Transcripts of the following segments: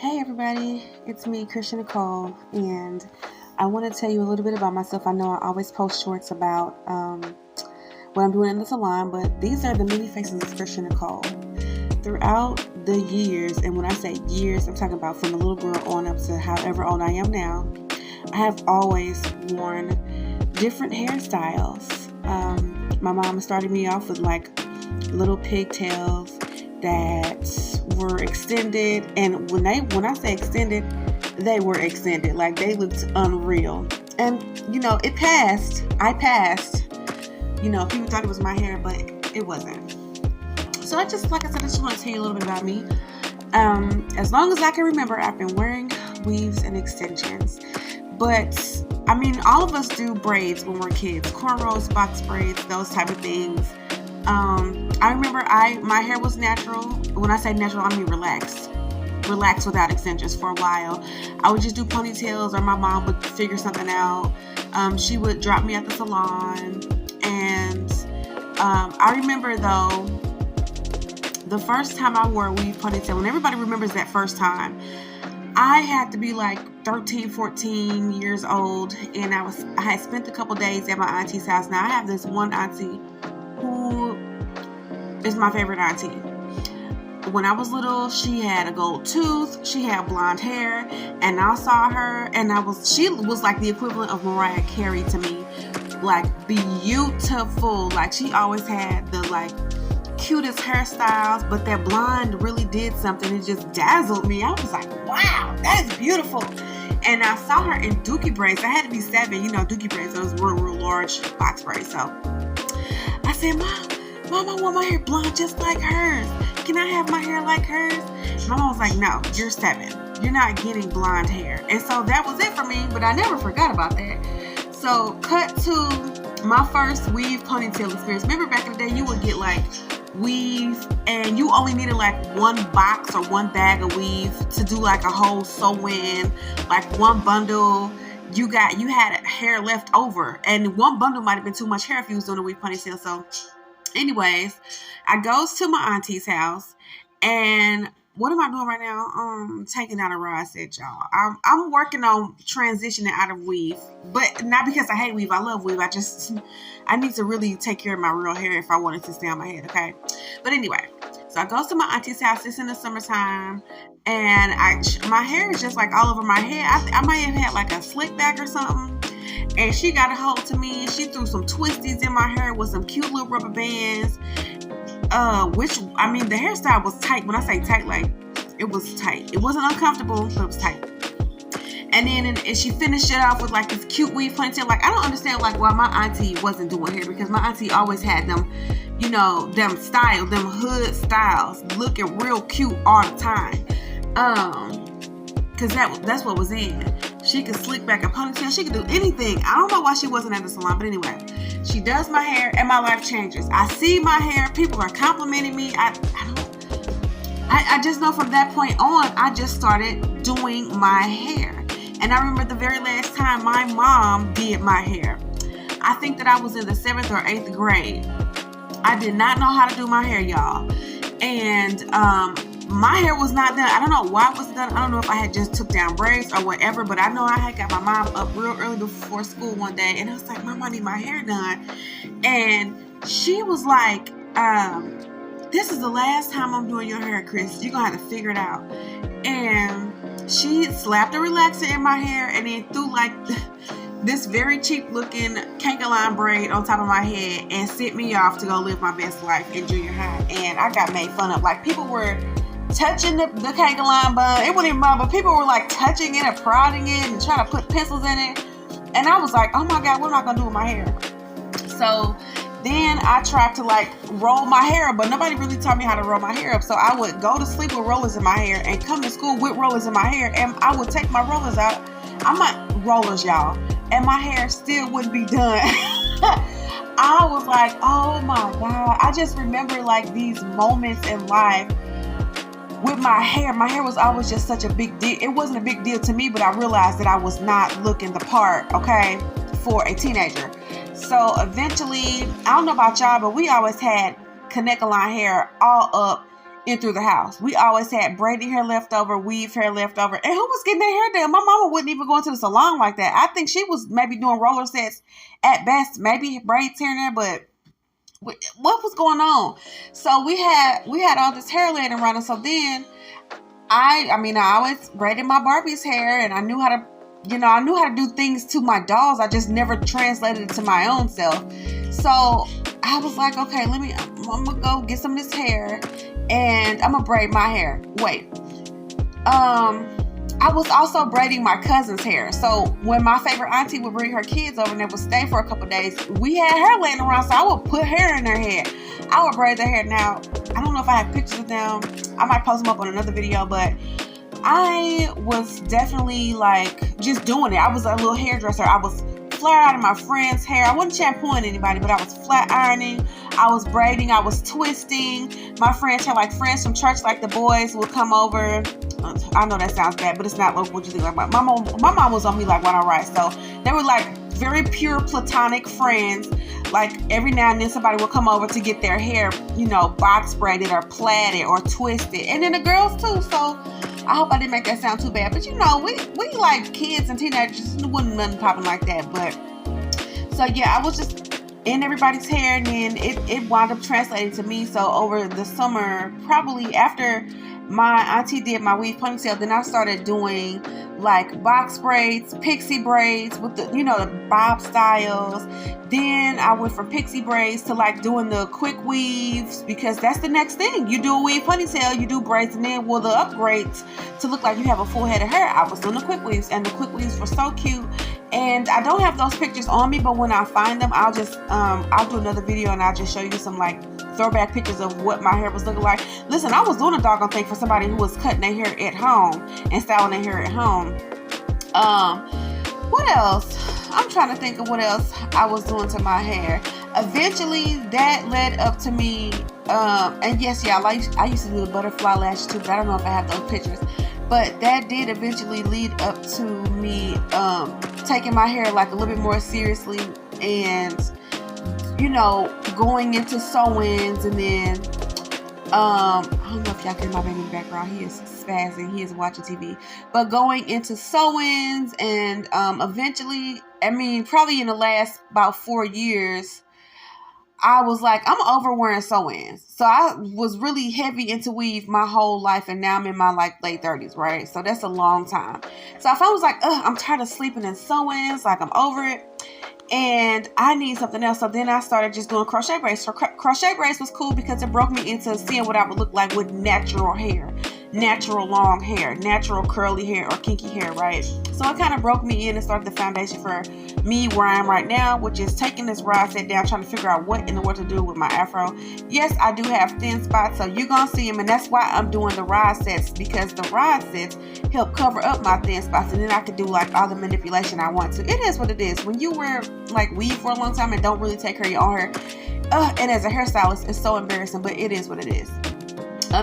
Hey everybody, it's me, Christian Nicole, and I want to tell you a little bit about myself. I know I always post shorts about what I'm doing in the salon, but these are the many faces of Christian Nicole. Throughout the years, and when I say years, I'm talking about from a little girl on up to however old I am now, I have always worn different hairstyles. My mom started me off with like little pigtails that were extended, and when I say extended, they were extended. Like, they looked unreal. And it passed. I passed. People thought it was my hair, but it wasn't. So I just want to tell you a little bit about me. As long as I can remember, I've been wearing weaves and extensions. But I mean, all of us do braids when we're kids. Cornrows, box braids, those type of things. I remember my hair was natural. When I say natural, I mean relaxed without extensions for a while. I would just do ponytails, or my mom would figure something out. She would drop me at the salon. And I remember though, the first time I wore a weave ponytail, and everybody remembers that first time, I had to be like 13, 14 years old, and I had spent a couple days at my auntie's house. Now I have this one auntie who is my favorite auntie. When I was little, she had a gold tooth, she had blonde hair, and I saw her, and she was like the equivalent of Mariah Carey to me. Like, beautiful. Like, she always had the like cutest hairstyles, but that blonde really did something. It just dazzled me. I was like, wow, that is beautiful. And I saw her in dookie braids. I had to be 7, dookie braids, those real large box braids. So I said, Mom, I want my hair blonde just like hers. Can I have my hair like hers? My mom was like, no, you're 7. You're not getting blonde hair. And so that was it for me, but I never forgot about that. So cut to my first weave ponytail experience. Remember back in the day, you would get like weave, and you only needed like one box or one bag of weave to do like a whole sew-in, like one bundle. You had hair left over, and one bundle might have been too much hair if you was doing a weave ponytail. So anyways, I goes to my auntie's house, and what am I doing right now? Taking out a rod set, y'all. I'm working on transitioning out of weave, but not because I hate weave. I love weave. I need to really take care of my real hair if I want it to stay on my head, okay? But anyway, so I goes to my auntie's house. It's in the summertime, and my hair is just like all over my head. I might have had like a slick back or something. And she got a hold to me. She threw some twisties in my hair with some cute little rubber bands. The hairstyle was tight. When I say tight, like, it was tight. It wasn't uncomfortable, but it was tight. And then and she finished it off with like this cute weave ponytail. Like, I don't understand like why my auntie wasn't doing hair, because my auntie always had them, them hood styles, looking real cute all the time. Because that's what was in. She could slick back a ponytail. She could do anything. I don't know why she wasn't at the salon, but anyway, she does my hair, and my life changes. I see my hair. People are complimenting me. I just know from that point on, I just started doing my hair. And I remember the very last time my mom did my hair, I think that I was in the 7th or 8th grade. I did not know how to do my hair, y'all. And my hair was not done. I don't know why it was done. I don't know if I had just took down braids or whatever, but I know I had got my mom up real early before school one day, and I was like, Mom, I need my hair done. And she was like, this is the last time I'm doing your hair, Chris. You're going to have to figure it out. And she slapped a relaxer in my hair, and then threw like this very cheap looking Kankaline braid on top of my head, and sent me off to go live my best life in junior high. And I got made fun of. Like, people were touching the Kankaline bun. It wasn't even mine, but people were like touching it and prodding it and trying to put pencils in it. And I was like, oh my God, what am I going to do with my hair? So then I tried to like roll my hair up, but nobody really taught me how to roll my hair up. So I would go to sleep with rollers in my hair and come to school with rollers in my hair. And I would take my rollers out. I'm not rollers, y'all. And my hair still wouldn't be done. I was like, oh my God. I just remember like these moments in life with my hair. My hair was always just such a big deal. It wasn't a big deal to me, but I realized that I was not looking the part, okay, for a teenager. So eventually, I don't know about y'all, but we always had Kanekaline hair all up in through the house. We always had braided hair left over, weave hair left over. And who was getting their hair done? My mama wouldn't even go into the salon like that. I think she was maybe doing roller sets at best, maybe braids here and there, but what was going on? So we had all this hair laying around us. So then I always braided my Barbie's hair, and I knew how to do things to my dolls. I just never translated it to my own self. So I was like, okay, I'm gonna go get some of this hair and I'm gonna braid my hair. Wait. I was also braiding my cousin's hair. So when my favorite auntie would bring her kids over and they would stay for a couple days, we had hair laying around, so I would put hair in their hair. I would braid their hair. Now, I don't know if I have pictures of them. I might post them up on another video, but I was definitely like just doing it. I was a little hairdresser. I was flat ironing my friend's hair. I wasn't shampooing anybody, but I was flat ironing. I was braiding. I was twisting. My friends had like friends from church, like the boys would come over. I know that sounds bad, but it's not like what you think. Like my mom was on me like when I write. So they were like very pure platonic friends. Like every now and then somebody will come over to get their hair, box braided or plaited or twisted. And then the girls too. So I hope I didn't make that sound too bad. But we like kids and teenagers. It wasn't nothing popping like that. But so yeah, I was just in everybody's hair, and then it wound up translating to me. So over the summer, probably after my auntie did my weave ponytail, then I started doing like box braids, pixie braids with the bob styles. Then I went from pixie braids to like doing the quick weaves, because that's the next thing. You do a weave ponytail, you do braids, and then the upgrades to look like you have a full head of hair. I was doing the quick weaves, and the quick weaves were so cute. And I don't have those pictures on me, but when I find them, I'll just I'll do another video and I'll just show you some like throwback pictures of what my hair was looking like. Listen, I was doing a doggone thing for somebody who was cutting their hair at home and styling their hair at home. What else? I'm trying to think of what else I was doing to my hair. Eventually, that led up to me, and yes, yeah, I used to do the butterfly lashes too, but I don't know if I have those pictures. But that did eventually lead up to me taking my hair like a little bit more seriously, and going into sew-ins, and then I don't know if y'all can hear my baby in the background. He is spazzing. He is watching TV. But going into sew-ins, and eventually, probably in the last about 4 years, I was like, I'm over wearing sew-ins. So I was really heavy into weave my whole life, and now I'm in my like late 30s, right? So that's a long time. So if I was like, I'm tired of sleeping in sew-ins, like I'm over it, and I need something else. So then I started just doing crochet braids. So crochet braids was cool because it broke me into seeing what I would look like with natural hair, natural long hair, natural curly hair or kinky hair, right? So it kind of broke me in and started the foundation for me where I am right now, which is taking this rod set down, trying to figure out what in the world to do with my afro. Yes, I do have thin spots, so you're going to see them, and that's why I'm doing the rod sets, because the rod sets help cover up my thin spots, and then I can do like all the manipulation I want to. It is what it is. When you wear like weave for a long time and don't really take care of your own hair, and as a hairstylist, it's so embarrassing, but it is what it is.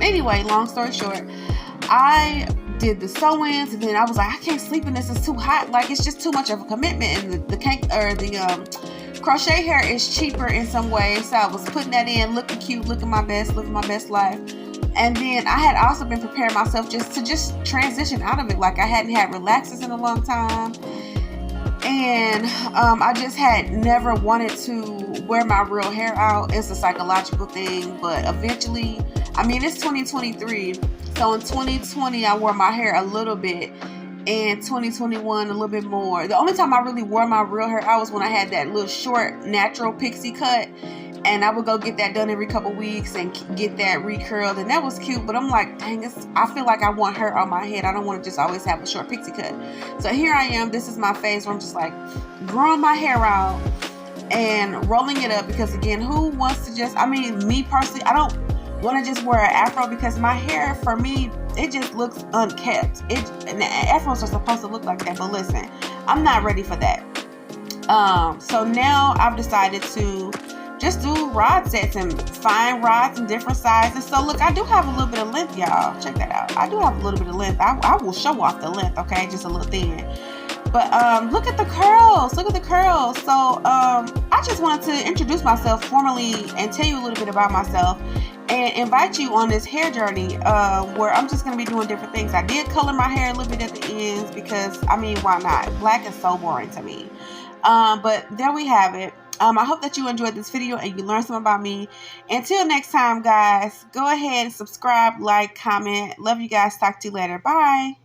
Anyway, long story short, I did the sew-ins, and then I was like, I can't sleep in this. It's too hot. Like, it's just too much of a commitment. And the crochet hair is cheaper in some ways. So I was putting that in, looking cute, looking my best, living my best life. And then I had also been preparing myself just transition out of it. Like, I hadn't had relaxers in a long time. And I just had never wanted to wear my real hair out. It's a psychological thing. But eventually, it's 2023. So in 2020, I wore my hair a little bit. And 2021, a little bit more. The only time I really wore my real hair out was when I had that little short, natural pixie cut. And I would go get that done every couple weeks and get that recurled. And that was cute. But I'm like, dang, I feel like I want hair on my head. I don't want to just always have a short pixie cut. So here I am. This is my phase where I'm just like growing my hair out and rolling it up. Because again, who wants to just, me personally, I don't want to just wear an afro, because my hair, for me, it just looks unkept. And the afros are supposed to look like that, but listen, I'm not ready for that. So now I've decided to just do rod sets and find rods in different sizes. So look, I do have a little bit of length, y'all. Check that out. I do have a little bit of length. I will show off the length, okay? Just a little thin. But look at the curls. Look at the curls. So I just wanted to introduce myself formally and tell you a little bit about myself. and invite you on this hair journey where I'm just going to be doing different things. I did color my hair a little bit at the ends because, I mean, why not? Black is so boring to me. But there we have it. I hope that you enjoyed this video and you learned something about me. Until next time, guys, go ahead and subscribe, like, comment. Love you guys. Talk to you later. Bye.